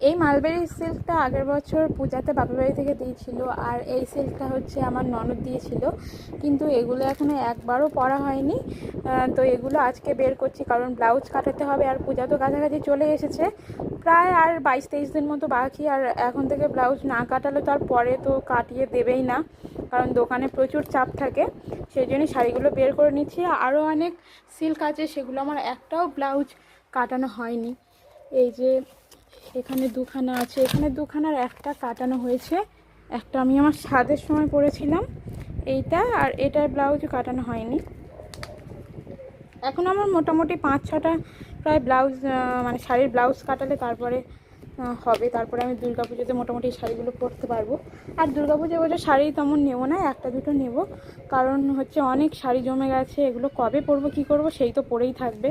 এই মালবেরি সিল্কটা আগের বছর পূজাতে বাপের বাড়ি থেকে দিয়েছিল, আর এই সিল্কটা হচ্ছে আমার ননদ দিয়েছিল, কিন্তু এগুলো এখনও একবারও পরা হয়নি। তো এগুলো আজকে বের করছি, কারণ ব্লাউজ কাটাতে হবে, আর পূজা তো কাছাকাছি চলে এসেছে, প্রায় আর 22-23 দিন মতো বাকি। আর এখন থেকে ব্লাউজ না কাটালে তো আর পরে তো কাটিয়ে দেবেই না, কারণ দোকানে প্রচুর চাপ থাকে। সেই জন্য শাড়িগুলো বের করে নিচ্ছি। আরও অনেক সিল্ক আছে, সেগুলো আমার একটাও ব্লাউজ কাটানো হয়নি। এই যে এখানে দুখানা আছে, এখানে দুখানার একটা কাটানো হয়েছে, একটা আমি আমার সাদের সময় পরেছিলাম এইটা, আর এটার ব্লাউজও কাটানো হয়নি। এখন আমার মোটামুটি 5-6টা প্রায় ব্লাউজ, মানে শাড়ির ব্লাউজ কাটালে তারপরে হবে, তারপরে আমি দুর্গাপুজোতে মোটামুটি এই শাড়িগুলো পরতে পারবো। আর দুর্গাপুজো বলে শাড়ি তেমন নেবো না, একটা দুটো নেব, কারণ হচ্ছে অনেক শাড়ি জমে গেছে, এগুলো কবে পরবো কী করবো সেই তো পরেই থাকবে।